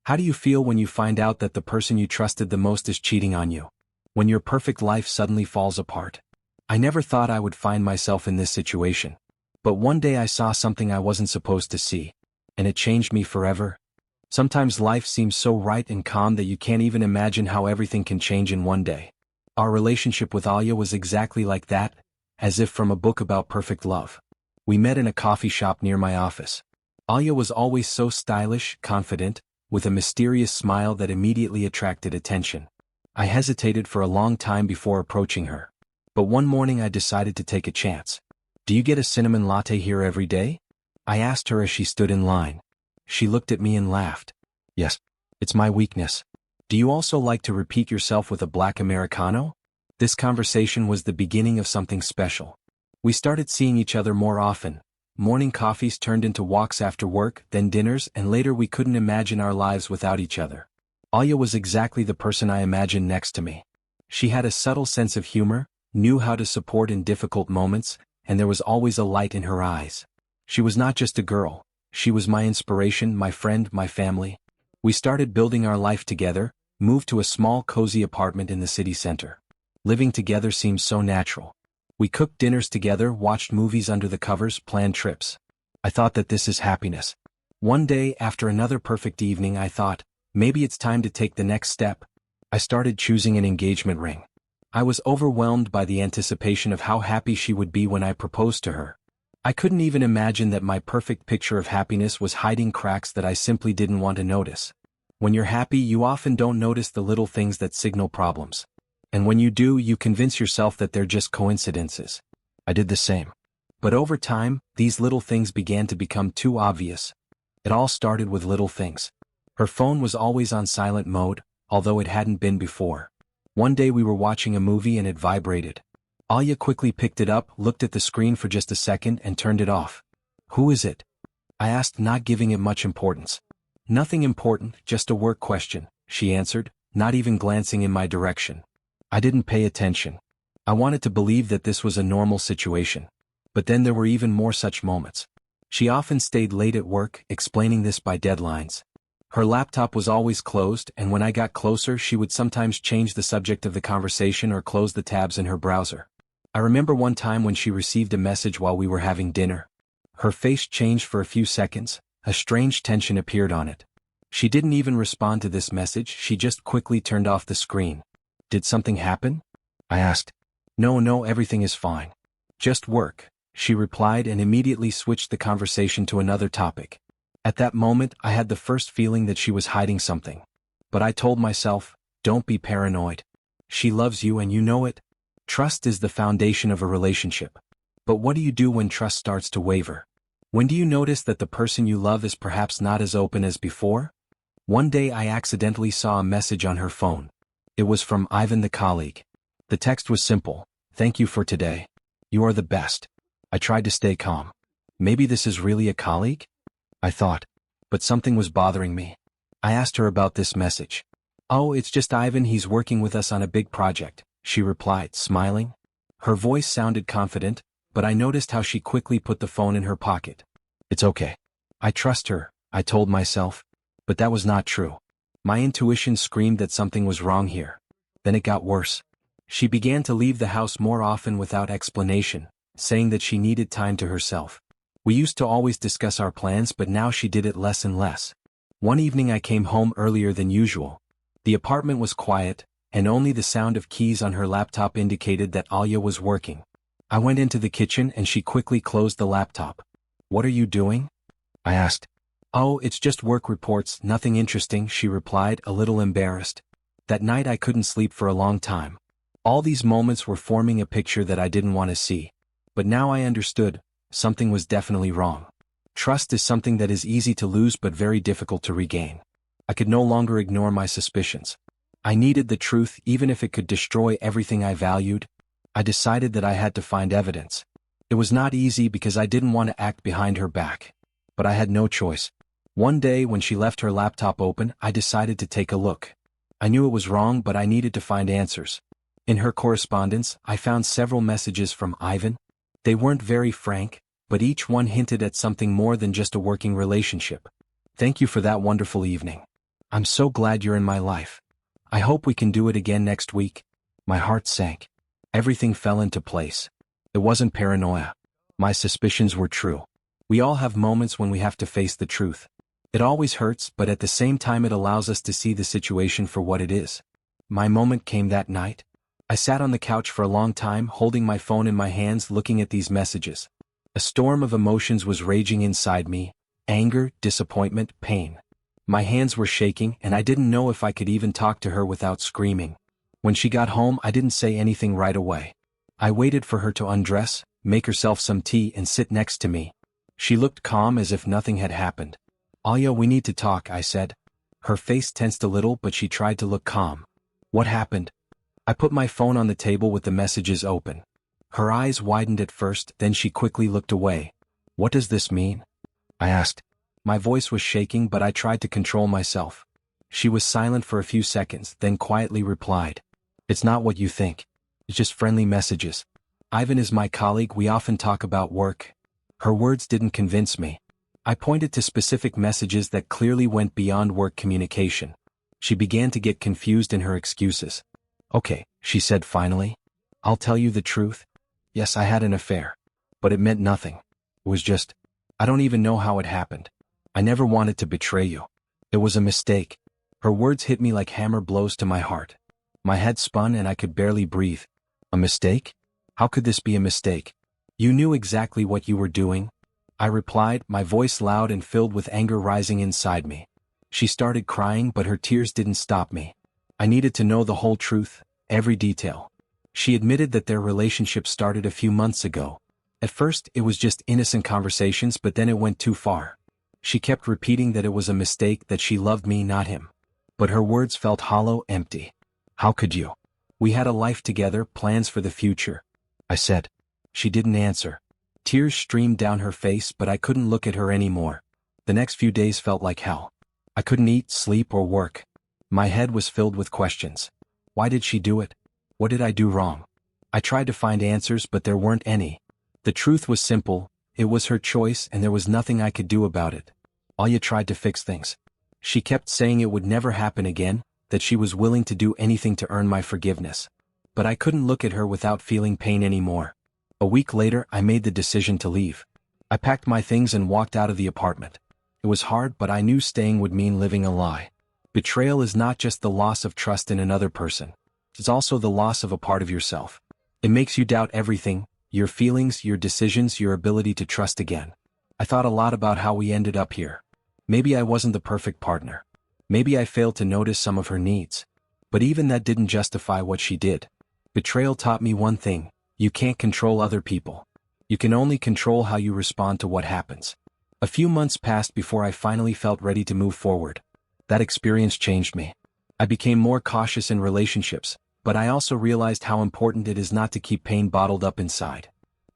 How do you feel when you find out that the person you trusted the most is cheating on you? When your perfect life suddenly falls apart? I never thought I would find myself in this situation. But one day I saw something I wasn't supposed to see. And it changed me forever. Sometimes life seems so right and calm that you can't even imagine how everything can change in one day. Our relationship with Alia was exactly like that, as if from a book about perfect love. We met in a coffee shop near my office. Alia was always so stylish, confident, with a mysterious smile that immediately attracted attention. I hesitated for a long time before approaching her. But one morning I decided to take a chance. "Do you get a cinnamon latte here every day?" I asked her as she stood in line. She looked at me and laughed. "Yes, it's my weakness. Do you also like to repeat yourself with a black Americano?" This conversation was the beginning of something special. We started seeing each other more often. Morning coffees turned into walks after work, then dinners, and later we couldn't imagine our lives without each other. Alia was exactly the person I imagined next to me. She had a subtle sense of humor, knew how to support in difficult moments, and there was always a light in her eyes. She was not just a girl. She was my inspiration, my friend, my family. We started building our life together, moved to a small cozy apartment in the city center. Living together seemed so natural. We cooked dinners together, watched movies under the covers, planned trips. I thought that this is happiness. One day, after another perfect evening, I thought, maybe it's time to take the next step. I started choosing an engagement ring. I was overwhelmed by the anticipation of how happy she would be when I proposed to her. I couldn't even imagine that my perfect picture of happiness was hiding cracks that I simply didn't want to notice. When you're happy, you often don't notice the little things that signal problems. And when you do, you convince yourself that they're just coincidences. I did the same. But over time, these little things began to become too obvious. It all started with little things. Her phone was always on silent mode, although it hadn't been before. One day we were watching a movie and it vibrated. Alia quickly picked it up, looked at the screen for just a second and turned it off. "Who is it?" I asked, not giving it much importance. "Nothing important, just a work question," she answered, not even glancing in my direction. I didn't pay attention. I wanted to believe that this was a normal situation. But then there were even more such moments. She often stayed late at work, explaining this by deadlines. Her laptop was always closed, and when I got closer, she would sometimes change the subject of the conversation or close the tabs in her browser. I remember one time when she received a message while we were having dinner. Her face changed for a few seconds, a strange tension appeared on it. She didn't even respond to this message, she just quickly turned off the screen. "Did something happen?" I asked. No, everything is fine. Just work," she replied and immediately switched the conversation to another topic. At that moment, I had the first feeling that she was hiding something. But I told myself, don't be paranoid. She loves you and you know it. Trust is the foundation of a relationship. But what do you do when trust starts to waver? When do you notice that the person you love is perhaps not as open as before? One day I accidentally saw a message on her phone. It was from Ivan, the colleague. The text was simple: "Thank you for today. You are the best." I tried to stay calm. Maybe this is really a colleague? I thought. But something was bothering me. I asked her about this message. "Oh, it's just Ivan, he's working with us on a big project," she replied, smiling. Her voice sounded confident, but I noticed how she quickly put the phone in her pocket. "It's okay. I trust her," I told myself. But that was not true. My intuition screamed that something was wrong here. Then it got worse. She began to leave the house more often without explanation, saying that she needed time to herself. We used to always discuss our plans, but now she did it less and less. One evening I came home earlier than usual. The apartment was quiet, and only the sound of keys on her laptop indicated that Alia was working. I went into the kitchen and she quickly closed the laptop. "What are you doing?" I asked. "Oh, it's just work reports, nothing interesting," she replied, a little embarrassed. That night I couldn't sleep for a long time. All these moments were forming a picture that I didn't want to see. But now I understood, something was definitely wrong. Trust is something that is easy to lose but very difficult to regain. I could no longer ignore my suspicions. I needed the truth even if it could destroy everything I valued. I decided that I had to find evidence. It was not easy because I didn't want to act behind her back. But I had no choice. One day when she left her laptop open, I decided to take a look. I knew it was wrong, but I needed to find answers. In her correspondence, I found several messages from Ivan. They weren't very frank, but each one hinted at something more than just a working relationship. "Thank you for that wonderful evening. I'm so glad you're in my life. I hope we can do it again next week. My heart sank. Everything fell into place. It wasn't paranoia. My suspicions were true. We all have moments when we have to face the truth. It always hurts, but at the same time it allows us to see the situation for what it is. My moment came that night. I sat on the couch for a long time, holding my phone in my hands, looking at these messages. A storm of emotions was raging inside me: anger, disappointment, pain. My hands were shaking, and I didn't know if I could even talk to her without screaming. When she got home, I didn't say anything right away. I waited for her to undress, make herself some tea, and sit next to me. She looked calm, as if nothing had happened. "Alya, we need to talk," I said. Her face tensed a little, but she tried to look calm. "What happened?" I put my phone on the table with the messages open. Her eyes widened at first, then she quickly looked away. "What does this mean?" I asked. My voice was shaking, but I tried to control myself. She was silent for a few seconds, then quietly replied, "It's not what you think. It's just friendly messages. Ivan is my colleague, we often talk about work." Her words didn't convince me. I pointed to specific messages that clearly went beyond work communication. She began to get confused in her excuses. "Okay," she said finally. "I'll tell you the truth. Yes, I had an affair. But it meant nothing. It was just, I don't even know how it happened. I never wanted to betray you. It was a mistake." Her words hit me like hammer blows to my heart. My head spun and I could barely breathe. "A mistake? How could this be a mistake? You knew exactly what you were doing?" I replied, my voice loud and filled with anger rising inside me. She started crying, but her tears didn't stop me. I needed to know the whole truth, every detail. She admitted that their relationship started a few months ago. At first, it was just innocent conversations, but then it went too far. She kept repeating that it was a mistake, that she loved me, not him. But her words felt hollow, empty. "How could you? We had a life together, plans for the future," I said. She didn't answer. Tears streamed down her face, but I couldn't look at her anymore. The next few days felt like hell. I couldn't eat, sleep, or work. My head was filled with questions. Why did she do it? What did I do wrong? I tried to find answers, but there weren't any. The truth was simple: it was her choice, and there was nothing I could do about it. Alya tried to fix things. She kept saying it would never happen again, that she was willing to do anything to earn my forgiveness. But I couldn't look at her without feeling pain anymore. A week later, I made the decision to leave. I packed my things and walked out of the apartment. It was hard, but I knew staying would mean living a lie. Betrayal is not just the loss of trust in another person. It's also the loss of a part of yourself. It makes you doubt everything: your feelings, your decisions, your ability to trust again. I thought a lot about how we ended up here. Maybe I wasn't the perfect partner. Maybe I failed to notice some of her needs. But even that didn't justify what she did. Betrayal taught me one thing: you can't control other people. You can only control how you respond to what happens. A few months passed before I finally felt ready to move forward. That experience changed me. I became more cautious in relationships, but I also realized how important it is not to keep pain bottled up inside.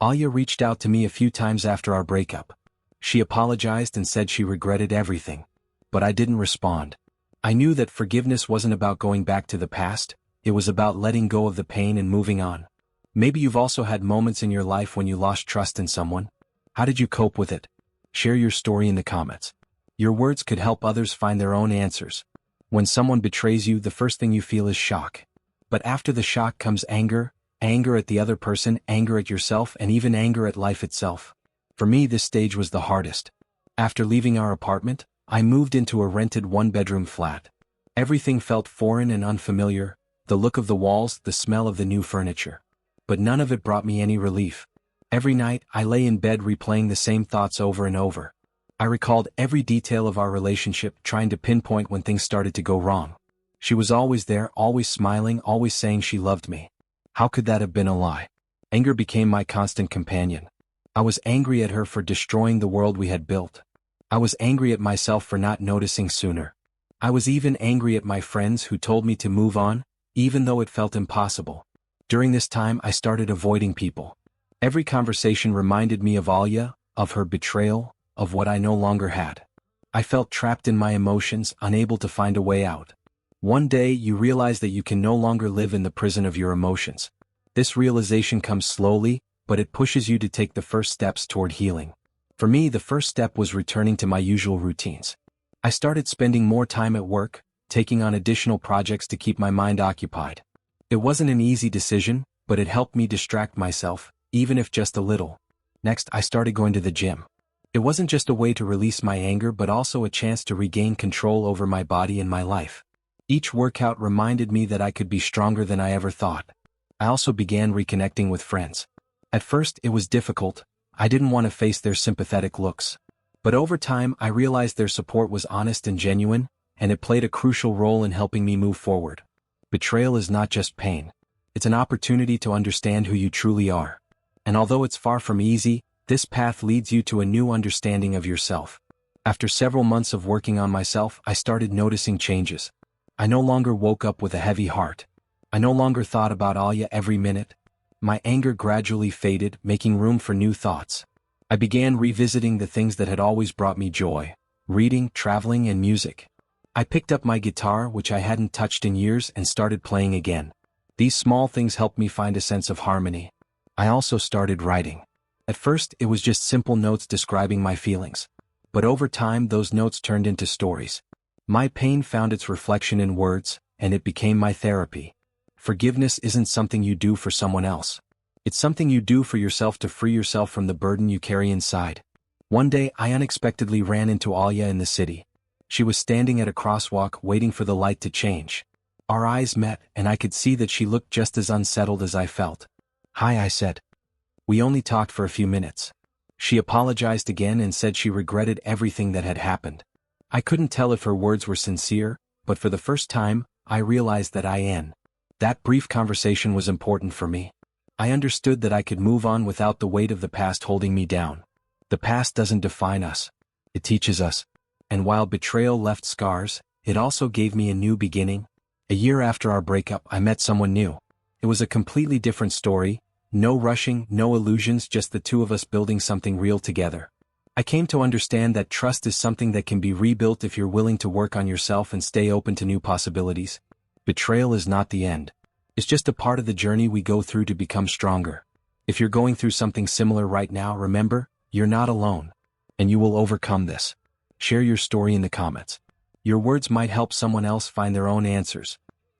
Alya reached out to me a few times after our breakup. She apologized and said she regretted everything. But I didn't respond. I knew that forgiveness wasn't about going back to the past, it was about letting go of the pain and moving on. Maybe you've also had moments in your life when you lost trust in someone. How did you cope with it? Share your story in the comments. Your words could help others find their own answers. When someone betrays you, the first thing you feel is shock. But after the shock comes anger, anger at the other person, anger at yourself, and even anger at life itself. For me, this stage was the hardest. After leaving our apartment, I moved into a rented one-bedroom flat. Everything felt foreign and unfamiliar: the look of the walls, the smell of the new furniture. But none of it brought me any relief. Every night, I lay in bed replaying the same thoughts over and over. I recalled every detail of our relationship, trying to pinpoint when things started to go wrong. She was always there, always smiling, always saying she loved me. How could that have been a lie? Anger became my constant companion. I was angry at her for destroying the world we had built. I was angry at myself for not noticing sooner. I was even angry at my friends who told me to move on, even though it felt impossible. During this time, I started avoiding people. Every conversation reminded me of Alya, of her betrayal, of what I no longer had. I felt trapped in my emotions, unable to find a way out. One day, you realize that you can no longer live in the prison of your emotions. This realization comes slowly, but it pushes you to take the first steps toward healing. For me, the first step was returning to my usual routines. I started spending more time at work, taking on additional projects to keep my mind occupied. It wasn't an easy decision, but it helped me distract myself, even if just a little. Next, I started going to the gym. It wasn't just a way to release my anger but also a chance to regain control over my body and my life. Each workout reminded me that I could be stronger than I ever thought. I also began reconnecting with friends. At first, it was difficult. I didn't want to face their sympathetic looks. But over time, I realized their support was honest and genuine, and it played a crucial role in helping me move forward. Betrayal is not just pain. It's an opportunity to understand who you truly are. And although it's far from easy, this path leads you to a new understanding of yourself. After several months of working on myself, I started noticing changes. I no longer woke up with a heavy heart. I no longer thought about Alia every minute. My anger gradually faded, making room for new thoughts. I began revisiting the things that had always brought me joy: reading, traveling, and music. I picked up my guitar, which I hadn't touched in years, and started playing again. These small things helped me find a sense of harmony. I also started writing. At first, it was just simple notes describing my feelings. But over time, those notes turned into stories. My pain found its reflection in words, and it became my therapy. Forgiveness isn't something you do for someone else. It's something you do for yourself to free yourself from the burden you carry inside. One day, I unexpectedly ran into Alia in the city. She was standing at a crosswalk waiting for the light to change. Our eyes met, and I could see that she looked just as unsettled as I felt. "Hi," I said. We only talked for a few minutes. She apologized again and said she regretted everything that had happened. I couldn't tell if her words were sincere, but for the first time, I realized that brief conversation was important for me. I understood that I could move on without the weight of the past holding me down. The past doesn't define us. It teaches us. And while betrayal left scars, it also gave me a new beginning. A year after our breakup, I met someone new. It was a completely different story. No rushing, no illusions, just the two of us building something real together. I came to understand that trust is something that can be rebuilt if you're willing to work on yourself and stay open to new possibilities. Betrayal is not the end. It's just a part of the journey we go through to become stronger. If you're going through something similar right now, remember, you're not alone. And you will overcome this. Share your story in the comments. Your words might help someone else find their own answers.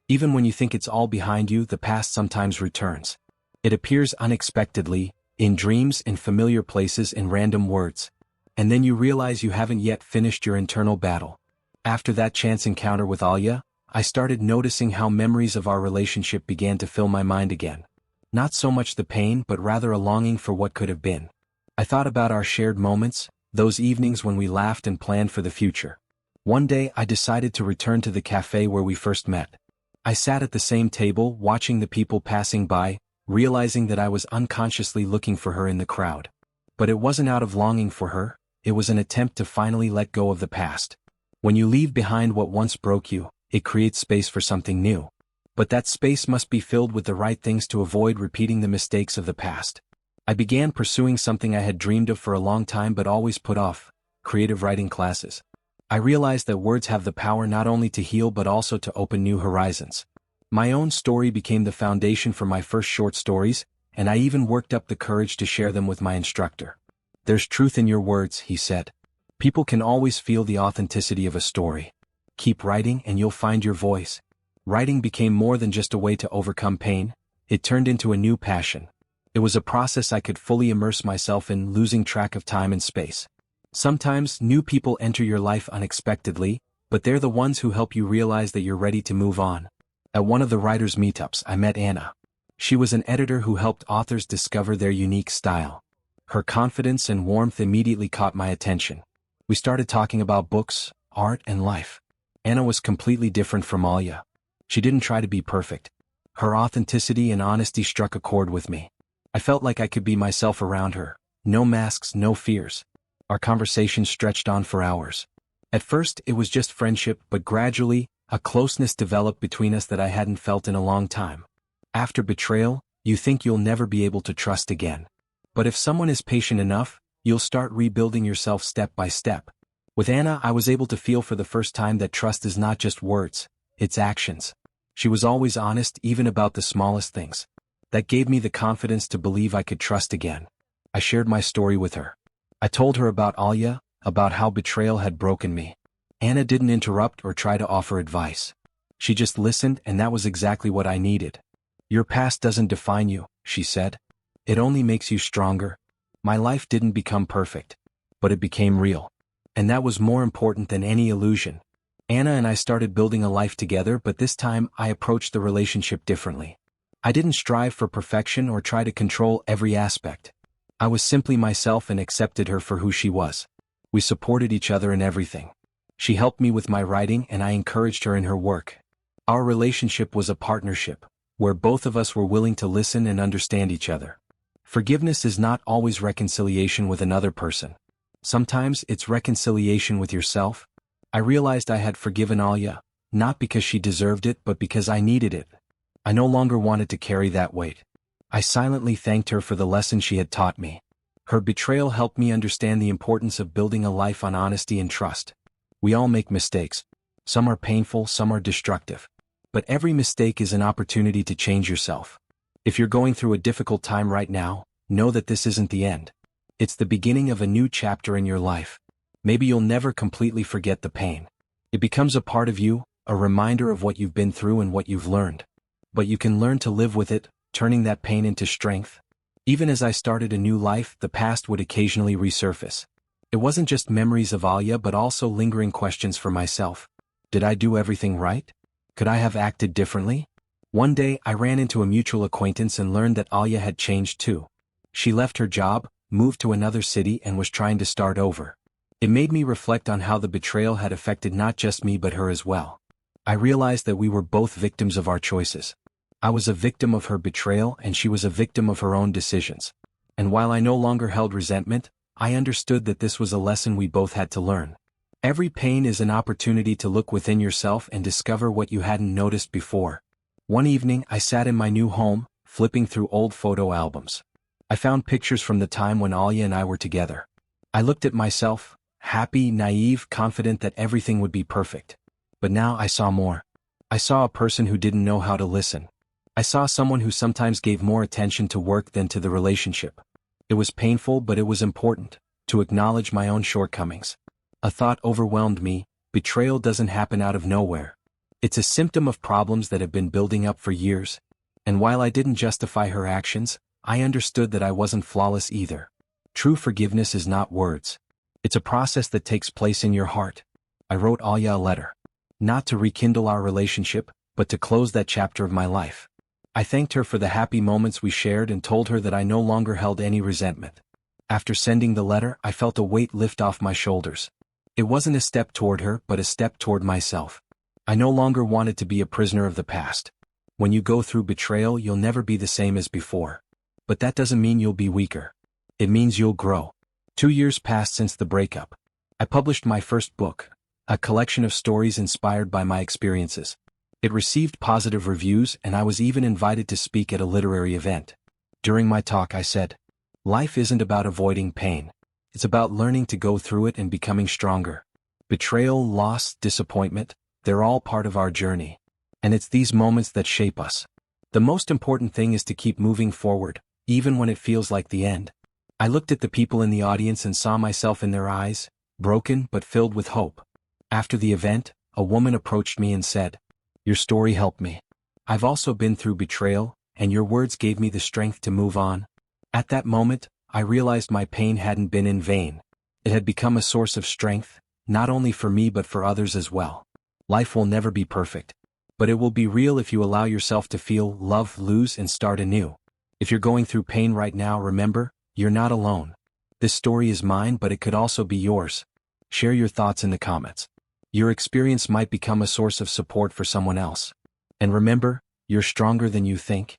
Even when you think it's all behind you, the past sometimes returns. It appears unexpectedly, in dreams, in familiar places, in random words. And then you realize you haven't yet finished your internal battle. After that chance encounter with Alia, I started noticing how memories of our relationship began to fill my mind again. Not so much the pain, but rather a longing for what could have been. I thought about our shared moments, those evenings when we laughed and planned for the future. One day, I decided to return to the cafe where we first met. I sat at the same table, watching the people passing by, realizing that I was unconsciously looking for her in the crowd. But it wasn't out of longing for her, it was an attempt to finally let go of the past. When you leave behind what once broke you, it creates space for something new. But that space must be filled with the right things to avoid repeating the mistakes of the past. I began pursuing something I had dreamed of for a long time but always put off: creative writing classes. I realized that words have the power not only to heal but also to open new horizons. My own story became the foundation for my first short stories, and I even worked up the courage to share them with my instructor. "There's truth in your words," he said. "People can always feel the authenticity of a story. Keep writing and you'll find your voice." Writing became more than just a way to overcome pain, it turned into a new passion. It was a process I could fully immerse myself in, losing track of time and space. Sometimes, new people enter your life unexpectedly, but they're the ones who help you realize that you're ready to move on. At one of the writers' meetups, I met Anna. She was an editor who helped authors discover their unique style. Her confidence and warmth immediately caught my attention. We started talking about books, art, and life. Anna was completely different from Alia. She didn't try to be perfect. Her authenticity and honesty struck a chord with me. I felt like I could be myself around her. No masks, no fears. Our conversation stretched on for hours. At first, it was just friendship, but gradually, a closeness developed between us that I hadn't felt in a long time. After betrayal, you think you'll never be able to trust again. But if someone is patient enough, you'll start rebuilding yourself step by step. With Anna, I was able to feel for the first time that trust is not just words, it's actions. She was always honest, even about the smallest things. That gave me the confidence to believe I could trust again. I shared my story with her. I told her about Alia, about how betrayal had broken me. Anna didn't interrupt or try to offer advice. She just listened, and that was exactly what I needed. Your past doesn't define you, she said. It only makes you stronger. My life didn't become perfect, but it became real. And that was more important than any illusion. Anna and I started building a life together, but this time I approached the relationship differently. I didn't strive for perfection or try to control every aspect. I was simply myself and accepted her for who she was. We supported each other in everything. She helped me with my writing and I encouraged her in her work. Our relationship was a partnership, where both of us were willing to listen and understand each other. Forgiveness is not always reconciliation with another person. Sometimes it's reconciliation with yourself. I realized I had forgiven Alia, not because she deserved it but because I needed it. I no longer wanted to carry that weight. I silently thanked her for the lesson she had taught me. Her betrayal helped me understand the importance of building a life on honesty and trust. We all make mistakes. Some are painful, some are destructive. But every mistake is an opportunity to change yourself. If you're going through a difficult time right now, know that this isn't the end. It's the beginning of a new chapter in your life. Maybe you'll never completely forget the pain. It becomes a part of you, a reminder of what you've been through and what you've learned. But you can learn to live with it, turning that pain into strength. Even as I started a new life, the past would occasionally resurface. It wasn't just memories of Alia but also lingering questions for myself. Did I do everything right? Could I have acted differently? One day I ran into a mutual acquaintance and learned that Alia had changed too. She left her job, moved to another city and was trying to start over. It made me reflect on how the betrayal had affected not just me but her as well. I realized that we were both victims of our choices. I was a victim of her betrayal and she was a victim of her own decisions. And while I no longer held resentment, I understood that this was a lesson we both had to learn. Every pain is an opportunity to look within yourself and discover what you hadn't noticed before. One evening I sat in my new home, flipping through old photo albums. I found pictures from the time when Alia and I were together. I looked at myself, happy, naive, confident that everything would be perfect. But now I saw more. I saw a person who didn't know how to listen. I saw someone who sometimes gave more attention to work than to the relationship. It was painful but it was important, to acknowledge my own shortcomings. A thought overwhelmed me: betrayal doesn't happen out of nowhere. It's a symptom of problems that have been building up for years. And while I didn't justify her actions, I understood that I wasn't flawless either. True forgiveness is not words. It's a process that takes place in your heart. I wrote Alia a letter. Not to rekindle our relationship, but to close that chapter of my life. I thanked her for the happy moments we shared and told her that I no longer held any resentment. After sending the letter, I felt a weight lift off my shoulders. It wasn't a step toward her, but a step toward myself. I no longer wanted to be a prisoner of the past. When you go through betrayal, you'll never be the same as before. But that doesn't mean you'll be weaker. It means you'll grow. 2 years passed since the breakup. I published my first book, a collection of stories inspired by my experiences. It received positive reviews and I was even invited to speak at a literary event. During my talk I said, "Life isn't about avoiding pain. It's about learning to go through it and becoming stronger. Betrayal, loss, disappointment, they're all part of our journey. And it's these moments that shape us. The most important thing is to keep moving forward, even when it feels like the end." I looked at the people in the audience and saw myself in their eyes, broken but filled with hope. After the event, a woman approached me and said, "Your story helped me. I've also been through betrayal, and your words gave me the strength to move on." At that moment, I realized my pain hadn't been in vain. It had become a source of strength, not only for me but for others as well. Life will never be perfect, but it will be real if you allow yourself to feel, love, lose, and start anew. If you're going through pain right now, remember, you're not alone. This story is mine, but it could also be yours. Share your thoughts in the comments. Your experience might become a source of support for someone else. And remember, you're stronger than you think.